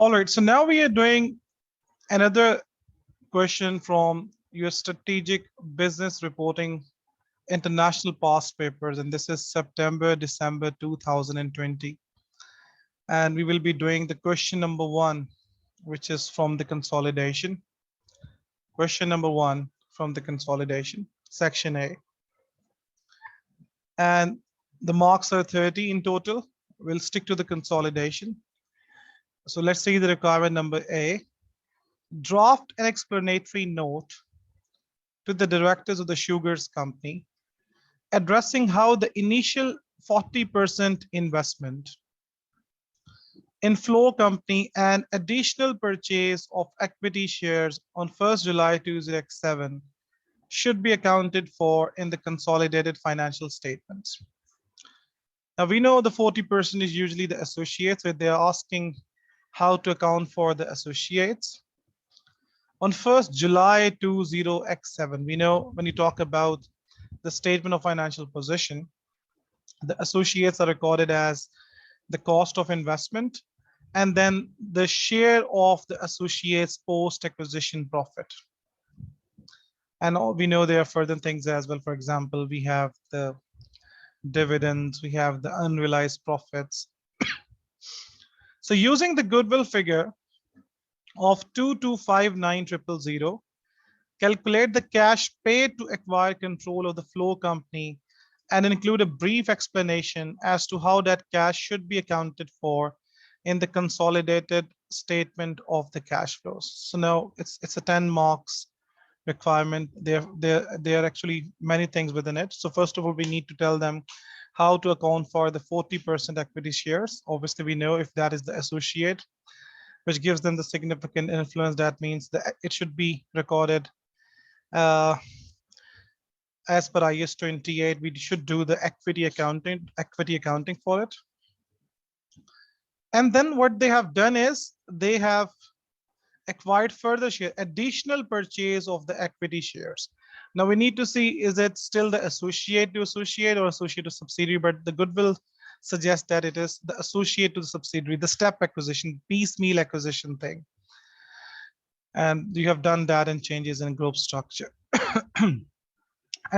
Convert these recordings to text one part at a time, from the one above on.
All right, so now we are doing another question from your strategic business reporting international past papers, and this is September, December 2020. And we will be doing the question number one, which is from the consolidation. Question number one from the consolidation, section A. And the marks are 30 in total. We'll stick to the consolidation. So let's see the requirement number A. Draft an explanatory note to the directors of the Sugars Company addressing how the initial 40% investment in Flow Company and additional purchase of equity shares on 1st July 2007 should be accounted for in the consolidated financial statements. Now we know the 40% is usually the associates, where they are asking how to account for the associates. On 1st July 2007, we know when you talk about the statement of financial position, the associates are recorded as the cost of investment and then the share of the associates post-acquisition profit. And we know there are further things as well. For example, we have the dividends, we have the unrealized profits. So using the goodwill figure of 2259000, calculate the cash paid to acquire control of the Flow Company and include a brief explanation as to how that cash should be accounted for in the consolidated statement of the cash flows. So now it's a 10 marks requirement. There are actually many things within it. So first of all, we need to tell them how to account for the 40% equity shares. Obviously, we know if that is the associate, which gives them the significant influence. That means that it should be recorded as per IAS 28. We should do the equity accounting for it. And then what they have done is they have acquired further share, additional purchase of the equity shares. Now we need to see, is it still the associate to associate or associate to subsidiary? But the goodwill suggests that it is the associate to the subsidiary, the step acquisition, piecemeal acquisition thing. And you have done that in changes in group structure. And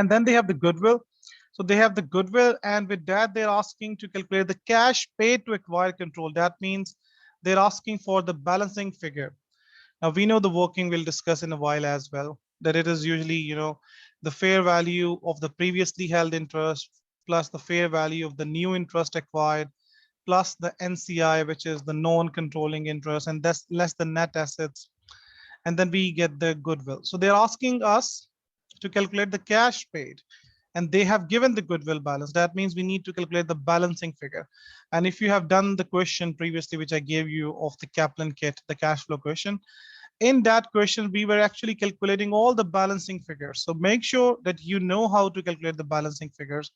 then they have the goodwill. So they have the goodwill, and with that, they're asking to calculate the cash paid to acquire control. That means they're asking for the balancing figure. Now we know the working, we'll discuss in a while as well, that it is usually, the fair value of the previously held interest plus the fair value of the new interest acquired plus the NCI, which is the non-controlling interest, and that's less the net assets. And then we get the goodwill. So they're asking us to calculate the cash paid, and they have given the goodwill balance. That means we need to calculate the balancing figure. And if you have done the question previously, which I gave you of the Kaplan kit, the cash flow question, in that question, we were actually calculating all the balancing figures. So make sure that you know how to calculate the balancing figures,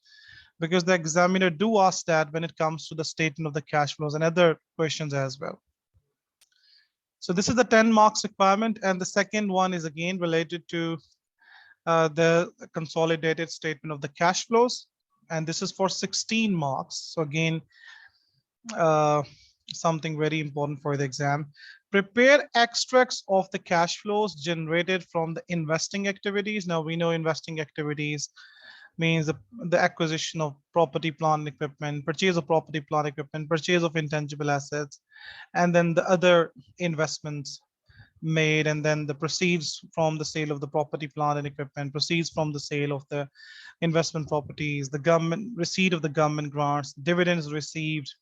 because the examiner do ask that when it comes to the statement of the cash flows and other questions as well. So this is the 10 marks requirement. And the second one is again related to the consolidated statement of the cash flows. And this is for 16 marks. So again, something very important for the exam. Prepare extracts of the cash flows generated from the investing activities. Now we know investing activities means the acquisition of property, plant, and equipment, purchase of property, plant, equipment, purchase of intangible assets, and then the other investments made, and then the proceeds from the sale of the property, plant, and equipment, proceeds from the sale of the investment properties, the government receipt of the government grants, dividends received,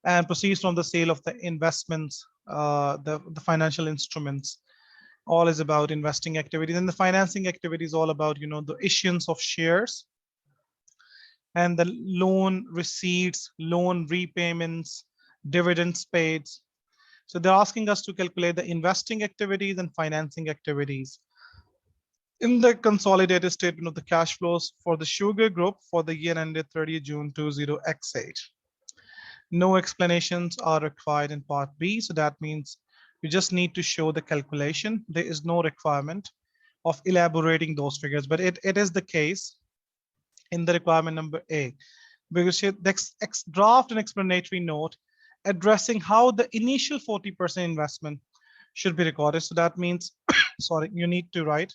and proceeds from the sale of the investments, the financial instruments. All is about investing activities, and the financing activities all about the issuance of shares and the loan receipts, loan repayments, dividends paid. So they're asking us to calculate the investing activities and financing activities in the consolidated statement of the cash flows for the Sugar Group for the year ended 30 June 20X8. No explanations are required in part B. So that means you just need to show the calculation. There is no requirement of elaborating those figures, but it is the case in the requirement number A, because draft an explanatory note addressing how the initial 40% investment should be recorded. So that means, sorry, you need to write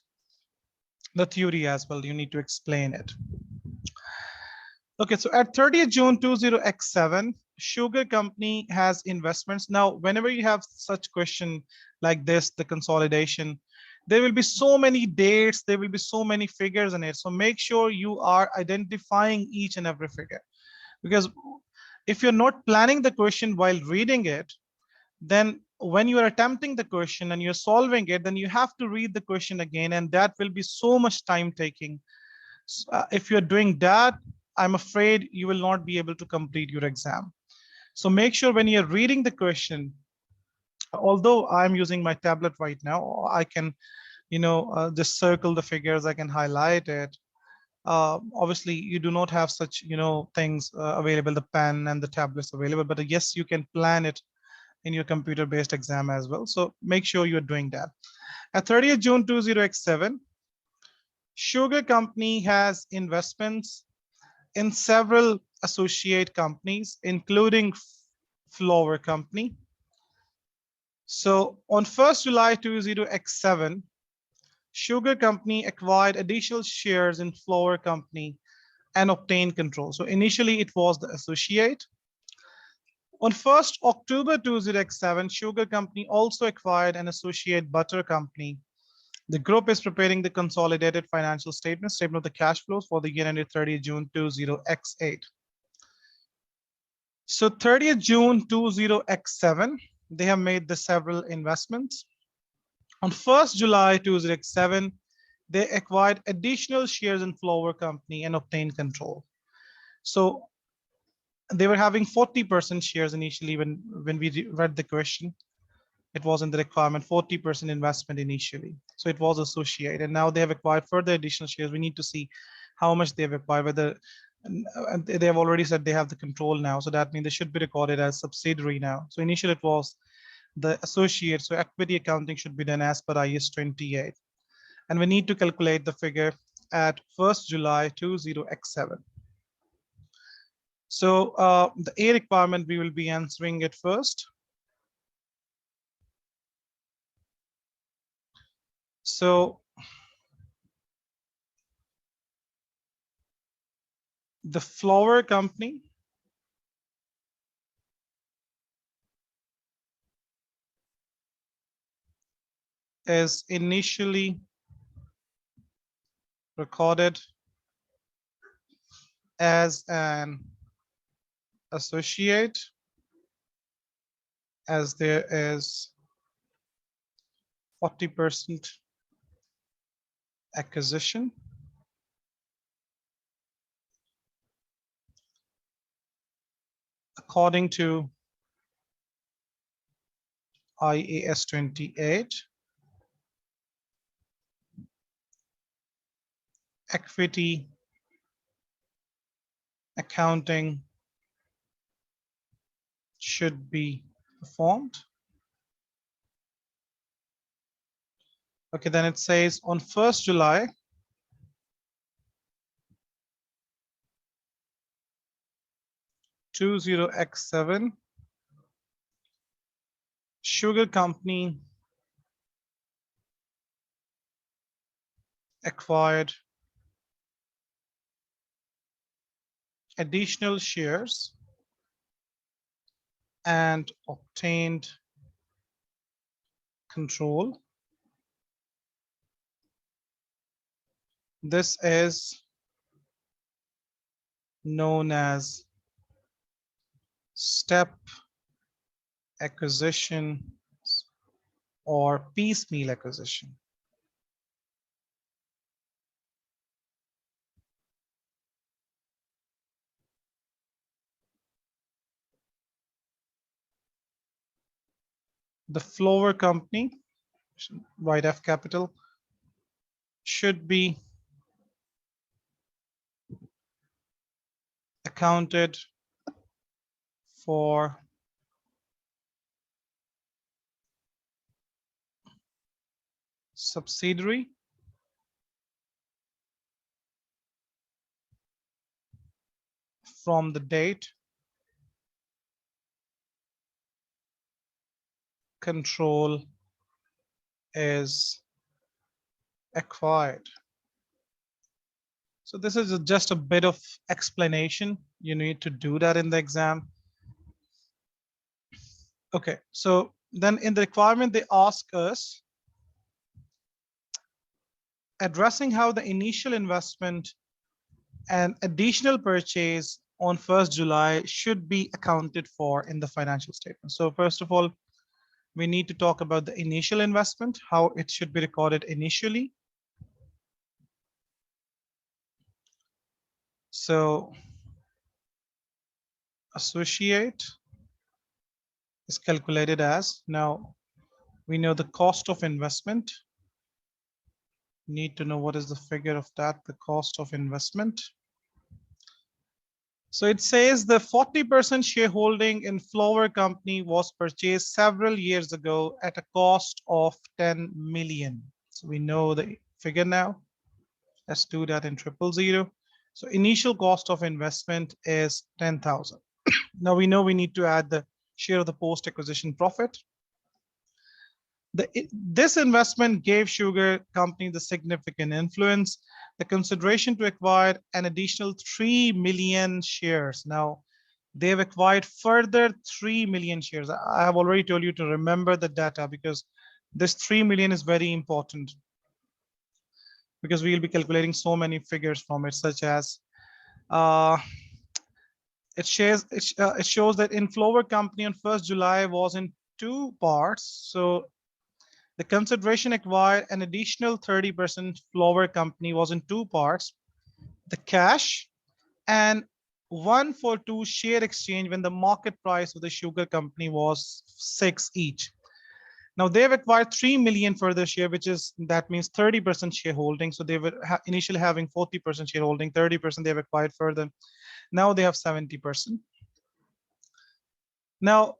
the theory as well. You need to explain it. Okay, so at 30th June 20x7, sugar company has investments. Now, whenever you have such question like this, the consolidation, there will be so many dates, there will be so many figures in it. So make sure you are identifying each and every figure, because if you're not planning the question while reading it, then when you are attempting the question and you're solving it, then you have to read the question again, and that will be so much time taking. If you're doing that, I'm afraid you will not be able to complete your exam. So make sure when you're reading the question, although I'm using my tablet right now, I can, just circle the figures, I can highlight it. Obviously, you do not have such, things available, the pen and the tablets available, but yes, you can plan it in your computer-based exam as well. So make sure you're doing that. At 30th June 20x7, sugar company has investments in several associate companies, including flour company. So on 1st July 20x7, sugar company acquired additional shares in flour company and obtained control. So initially it was the associate. On 1st October 2007, sugar company also acquired an associate butter company. The group is preparing the consolidated financial statement of the cash flows for the year ended 30th June 20x8. So 30th June 20x7, they have made the several investments. On 1st July 2007, they acquired additional shares in flour company and obtained control. So they were having 40% shares initially when we read the question. It was in the requirement 40% investment initially. So it was associated, and now they have acquired further additional shares. We need to see how much they have acquired, whether, and they have already said they have the control now. So that means they should be recorded as subsidiary now. So initially it was the associate. So equity accounting should be done as per IS 28. And we need to calculate the figure at 1st July 20x7. So the A requirement, we will be answering it first. So the flour company is initially recorded as an associate, as there is 40% acquisition. According to IAS 28, equity accounting should be performed. Okay, then it says on 1st July 20x7, sugar company acquired additional shares and obtained control. This is known as step acquisition or piecemeal acquisition. The flour company, write F capital, should be accounted for subsidiary from the date control is acquired. So this is just a bit of explanation. You need to do that in the exam. Okay, so then in the requirement, they ask us addressing how the initial investment and additional purchase on 1st July should be accounted for in the financial statement. So first of all, we need to talk about the initial investment, how it should be recorded initially. So associate is calculated as, now we know the cost of investment. Need to know what is the figure of that, the cost of investment. So it says the 40% shareholding in Flower Company was purchased several years ago at a cost of 10 million. So we know the figure now. Let's do that in 000. So initial cost of investment is 10,000. Now we know we need to add the share of the post-acquisition profit. This investment gave Sugar Company the significant influence. The consideration to acquire an additional 3 million shares. Now, they have acquired further 3 million shares. I have already told you to remember the data because this 3 million is very important because we will be calculating so many figures from it, such as it shows that in Flower Company on 1st July was in 2 parts. So the consideration acquired an additional 30% Flower Company was in 2 parts, the cash and 1-for-2 share exchange when the market price of the Sugar Company was 6 each. Now they've acquired 3 million further share, which is, that means 30% shareholding. So they were initially having 40% shareholding, 30% they've acquired further. Now they have 70%. Now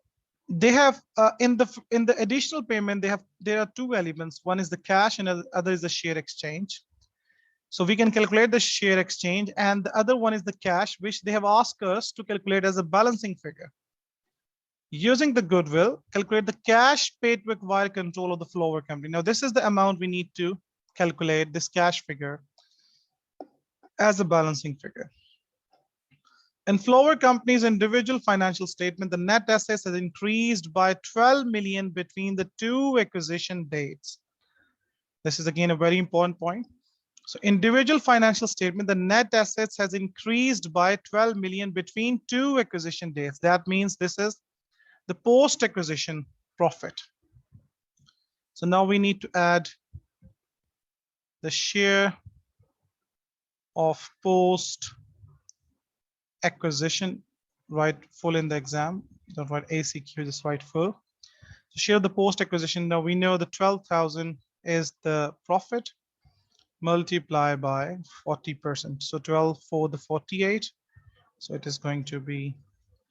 they have in the additional payment, there are 2 elements. One is the cash and the other is the share exchange. So we can calculate the share exchange, and the other one is the cash, which they have asked us to calculate as a balancing figure. Using the goodwill, calculate the cash paid to acquire control of the Flower Company. Now this is the amount we need to calculate, this cash figure, as a balancing figure. In Flower Company's individual financial statement, the net assets has increased by 12 million between the 2 acquisition dates. This is again a very important point. So individual financial statement, the net assets has increased by 12 million between 2 acquisition dates. That means this is the post-acquisition profit. So now we need to add the share of post-acquisition, write full in the exam, don't write ACQ, just write full. So share the post-acquisition. Now we know the 12,000 is the profit, multiply by 40%. So 12 for the 48. So it is going to be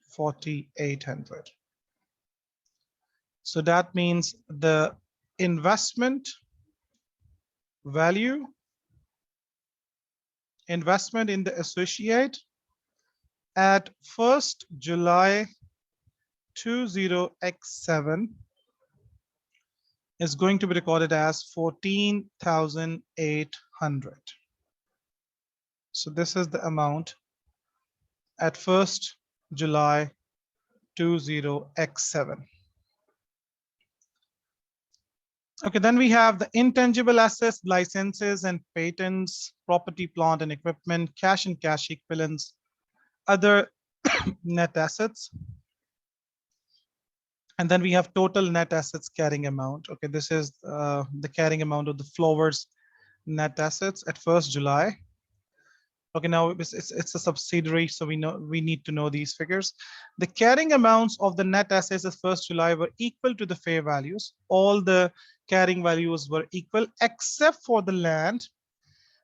4,800. So that means the investment value, investment in the associate at 1st July 20x7 is going to be recorded as 14,800. So this is the amount at 1st July 20x7. Okay, then we have the intangible assets, licenses and patents, property, plant and equipment, cash and cash equivalents, other net assets. And then we have total net assets carrying amount. Okay, this is the carrying amount of the Flowers net assets at 1st July. Okay, now it's a subsidiary, so we need to know these figures. The carrying amounts of the net assets at 1st July were equal to the fair values. All the carrying values were equal except for the land,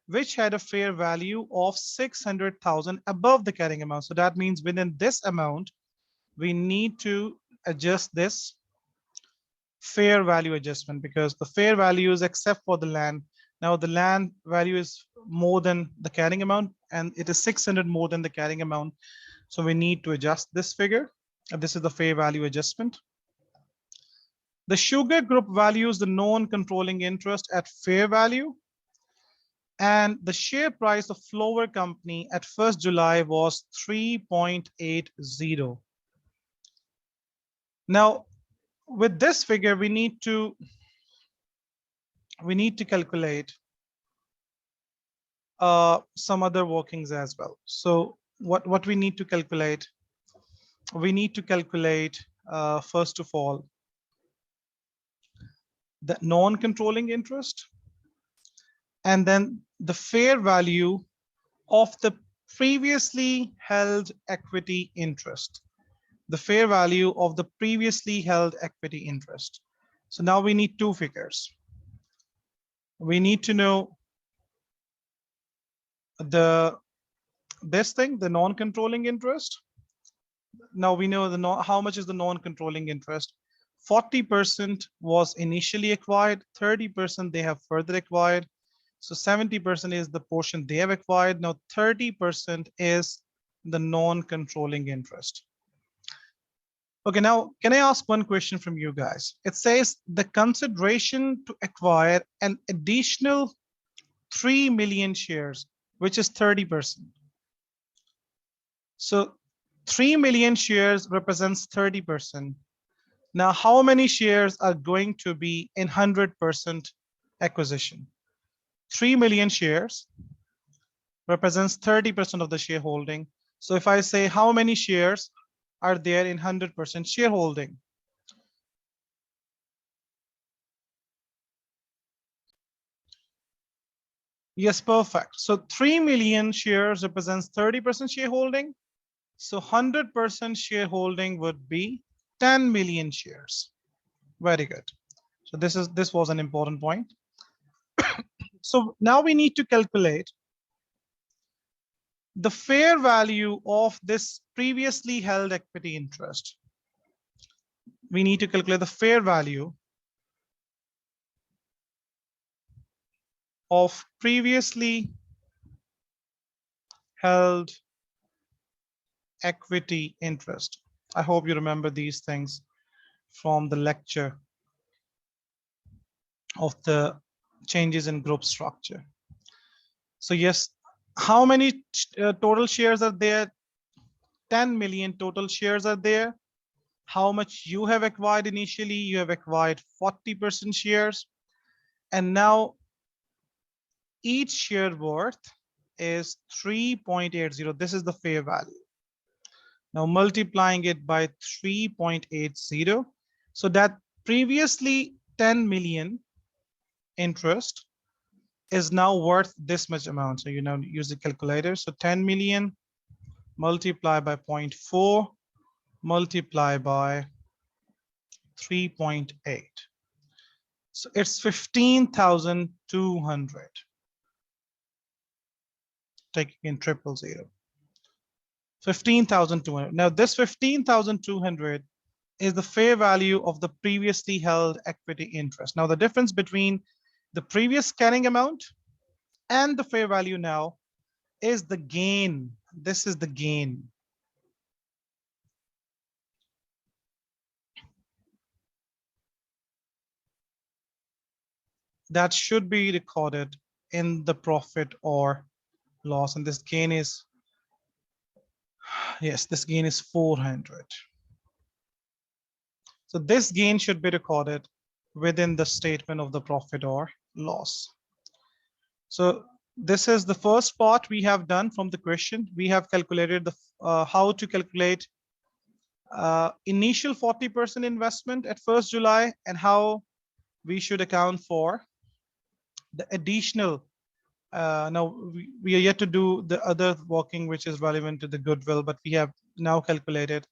which had a fair value of 600,000 above the carrying amount. So that means within this amount, we need to adjust this fair value adjustment because the fair value is except for the land. Now the land value is more than the carrying amount and it is 600 more than the carrying amount. So we need to adjust this figure. This is the fair value adjustment. The Sugar Group values the non-controlling interest at fair value, and the share price of Flower Company at 1st July was 3.80. Now, with this figure, we need to calculate some other workings as well. So what we need to calculate? We need to calculate first of all the non-controlling interest, and then the fair value of the previously held equity interest. The fair value of the previously held equity interest. So now we need two figures. We need to know this thing, the non-controlling interest. Now we know how much is the non-controlling interest. 40% was initially acquired, 30% they have further acquired. So 70% is the portion they have acquired. Now 30% is the non-controlling interest. Okay, now can I ask one question from you guys? It says the consideration to acquire an additional 3 million shares, which is 30%. So 3 million shares represents 30%. Now, how many shares are going to be in 100% acquisition? 3 million shares represents 30% of the shareholding. So if I say how many shares are there in 100% shareholding? Yes, perfect. So 3 million shares represents 30% shareholding. So 100% shareholding would be 10 million shares. Very good. So this was an important point. So now we need to calculate the fair value of this previously held equity interest. We need to calculate the fair value of previously held equity interest. I hope you remember these things from the lecture of the changes in group structure. So yes, how many total shares are there? 10 million total shares are there. How much you have acquired initially? You have acquired 40% shares. And now each share worth is 3.80. This is the fair value. Now multiplying it by 3.80. So that previously 10 million interest is now worth this much amount. So you now use the calculator. So 10 million multiplied by 0.4 multiplied by 3.8. So it's 15,200. Taking in 000. 15,200. Now this 15,200 is the fair value of the previously held equity interest. Now the difference between the previous carrying amount and the fair value now is the gain. This is the gain. That should be recorded in the profit or loss. And this gain is, yes, this gain is 400. So this gain should be recorded within the statement of the profit or loss. So this is the first part we have done from the question. We have calculated the how to calculate initial 40% investment at 1st July and how we should account for the additional. Now we are yet to do the other working which is relevant to the goodwill, but we have now calculated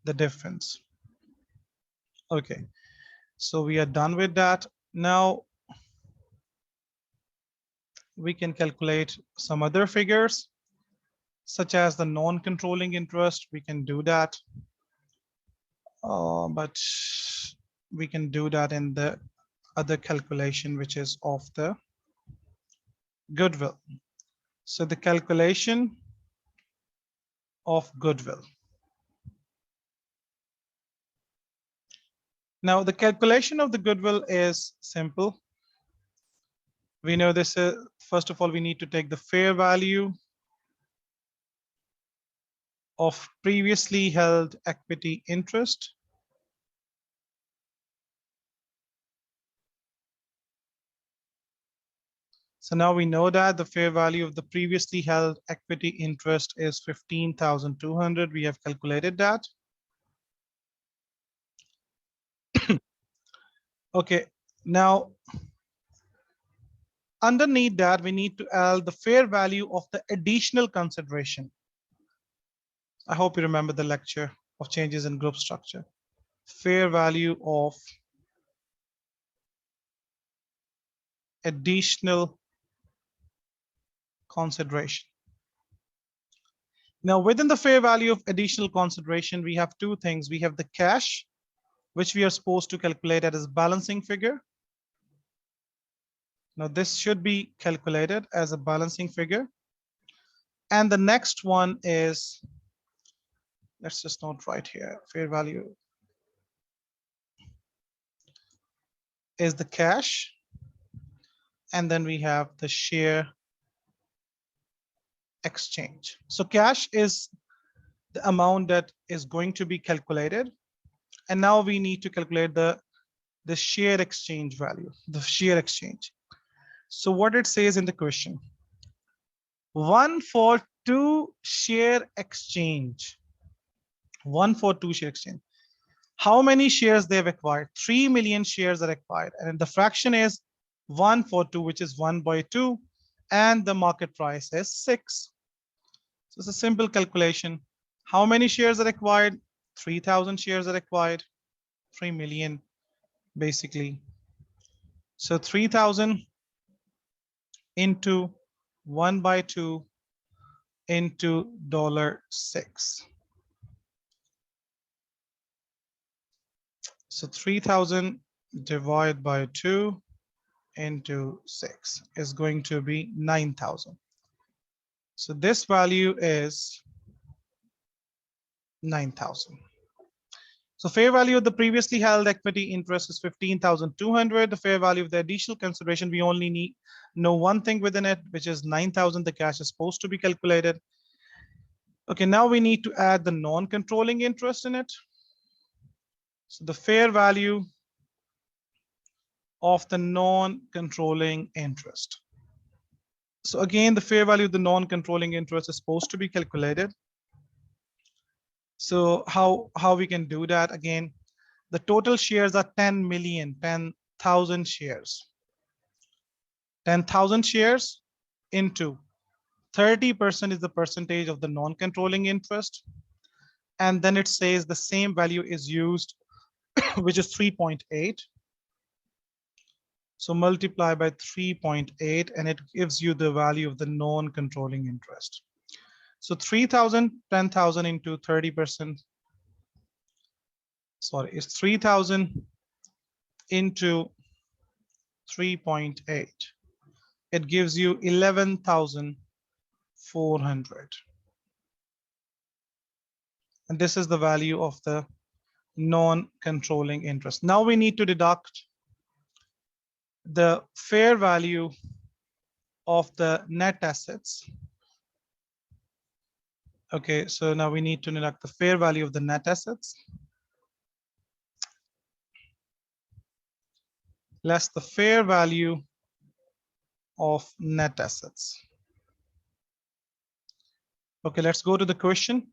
the difference. Okay, so we are done with that. Now we can calculate some other figures such as the non-controlling interest. We can do that, but we can do that in the other calculation, which is of the goodwill. So the calculation of goodwill. Now, the calculation of the goodwill is simple. We know this is, first of all, we need to take the fair value of previously held equity interest So now we know that the fair value of the previously held equity interest is 15,200. We have calculated that. Okay, now underneath that, we need to add the fair value of the additional consideration. I hope you remember the lecture of changes in group structure. Fair value of additional consideration. Now, within the fair value of additional consideration, we have two things. We have the cash, which we are supposed to calculate as balancing figure. Now, this should be calculated as a balancing figure. And the next one is, let's just note right here, fair value is the cash. And then we have the share exchange. So cash is the amount that is going to be calculated. And now we need to calculate the share exchange value, the share exchange. So what it says in the question, 1-for-2 share exchange, 1-for-2 share exchange. How many shares they have acquired? 3 million shares are acquired. And the fraction is 1-for-2, which is 1/2. And the market price is 6. So it's a simple calculation. How many shares are acquired? 3,000 shares are acquired, 3 million basically. So 3,000 into 1/2 into $6. So 3,000 divided by 2 into 6 is going to be 9,000. So this value is 9,000. So fair value of the previously held equity interest is 15,200. The fair value of the additional consideration, we only know one thing within it, which is 9,000. The cash is supposed to be calculated. Okay, now we need to add the non-controlling interest in it. So the fair value of the non-controlling interest. So again, the fair value of the non-controlling interest is supposed to be calculated. So how we can do that? Again, the total shares are 10 million, 10,000 shares. 10,000 shares into 30% is the percentage of the non-controlling interest. And then it says the same value is used, which is 3.8. So multiply by 3.8 and it gives you the value of the non-controlling interest. So 3,000, 10,000 into 30%. Sorry, it's 3,000 into 3.8. It gives you 11,400. And this is the value of the non-controlling interest. Now we need to deduct the fair value of the net assets. Okay, so now we need to deduct the fair value of the net assets less the fair value of net assets. Okay, let's go to the question.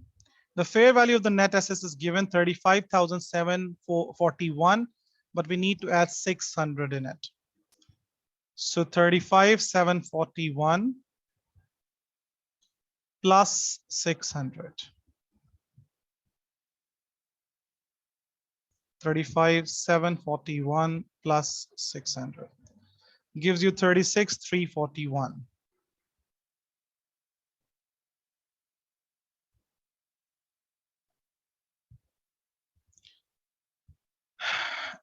The fair value of the net assets is given 35,741, but we need to add 600 in it. So 35,741 plus 600. 35,741 plus 600 gives you 36,341.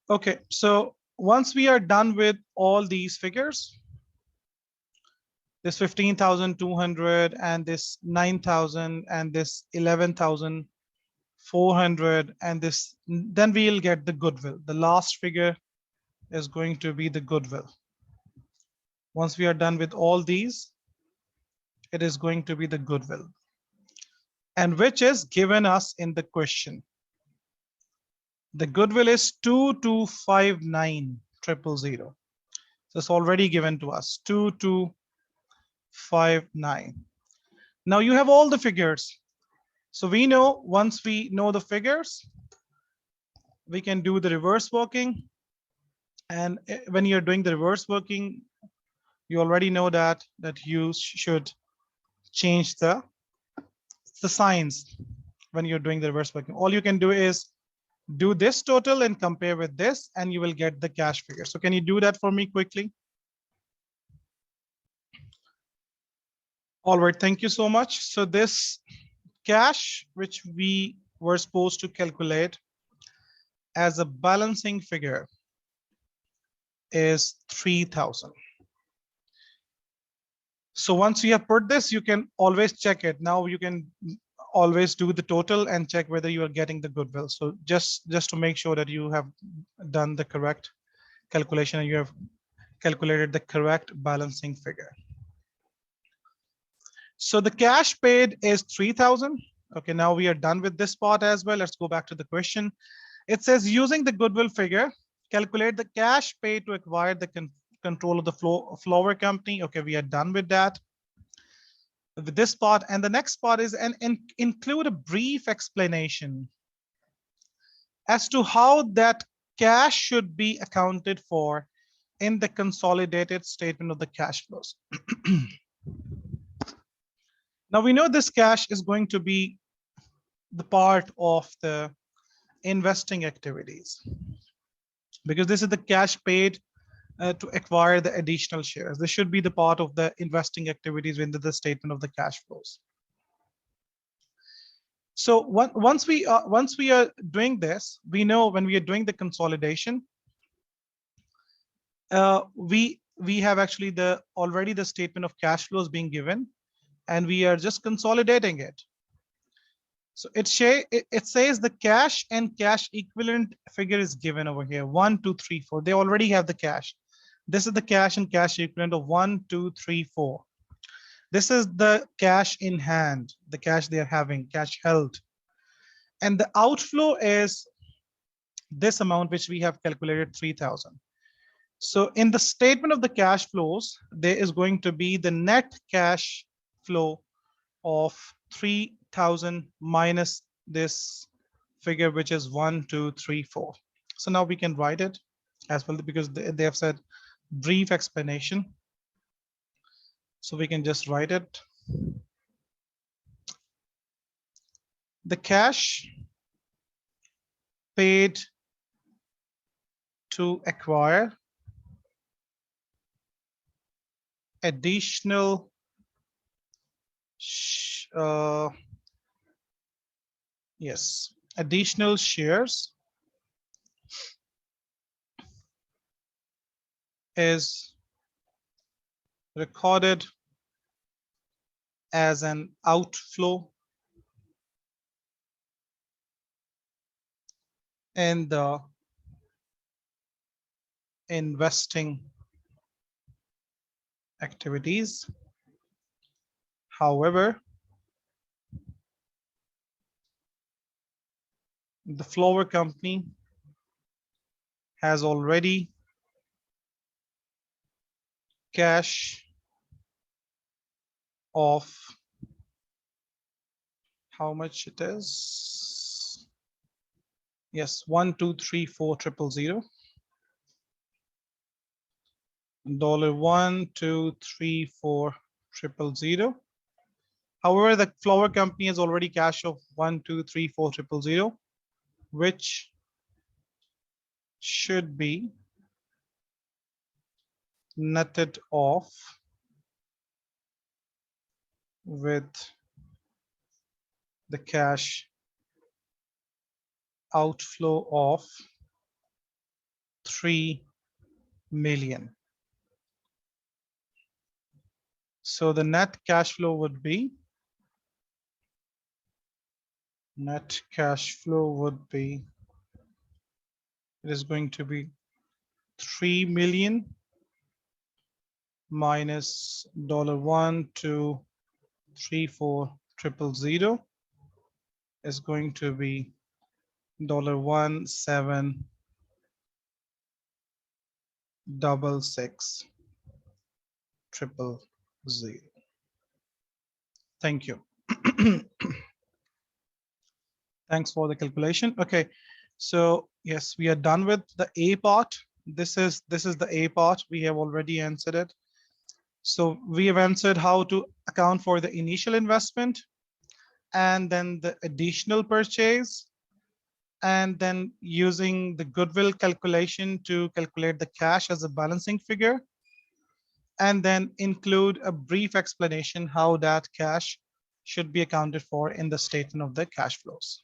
Okay, so once we are done with all these figures, this 15,200 and this 9,000 and this 11,400, 400, and this, then we'll get the goodwill. The last figure is going to be the goodwill. Once we are done with all these, it is going to be the goodwill, and which is given us in the question. The goodwill is 2259,000. So it's already given to us, 2259. Now you have all the figures. So we know, once we know the figures, we can do the reverse working. And when you're doing the reverse working, you already know that you should change the signs when you're doing the reverse working. All you can do is do this total and compare with this, and you will get the cash figure. So can you do that for me quickly? All right, thank you so much. So this cash, which we were supposed to calculate as a balancing figure, is 3,000. So once you have put this, you can always check it. Now you can always do the total and check whether you are getting the goodwill. So just to make sure that you have done the correct calculation and you have calculated the correct balancing figure. So the cash paid is 3,000. Okay, now we are done with this part as well. Let's go back to the question. It says, using the goodwill figure, calculate the cash paid to acquire the control of the flower company. Okay, we are done with that. With this part, and the next part is include a brief explanation as to how that cash should be accounted for in the consolidated statement of the cash flows. Now we know this cash is going to be the part of the investing activities, because this is the cash paid to acquire the additional shares. This should be the part of the investing activities within the statement of the cash flows. So once we are doing this, we know when we are doing the consolidation, we have actually already the statement of cash flows being given, and we are just consolidating it. So it says the cash and cash equivalent figure is given over here, 1, 2, 3, 4. They already have the cash. This is the cash and cash equivalent of 1, 2, 3, 4. This is the cash in hand, the cash they are having, cash held. And the outflow is this amount, which we have calculated, 3,000. So in the statement of the cash flows, there is going to be the net cash flow of 3,000 minus this figure, which is 1, 2, 3, 4. So now we can write it as well, because they have said brief explanation. So we can just write it. The cash paid to acquire additional additional shares is recorded as an outflow in the investing activities. However, the flower company has already cash of how much it is. Yes, 1, 2, 3, 4, 000. $1, 2, 3, 4, 000. However, the flower company has already cash of 1, 2, 3, 4, 000, which should be netted off with the cash outflow of 3 million. So the net cash flow would be net cash flow would be, it is going to be 3 million minus $1,234,000 is going to be $1,766,000. Thank you. Thanks for the calculation. Okay, so yes, we are done with the A part. This is the A part. We have already answered it. So we have answered how to account for the initial investment and then the additional purchase, and then using the goodwill calculation to calculate the cash as a balancing figure, and then include a brief explanation how that cash should be accounted for in the statement of the cash flows.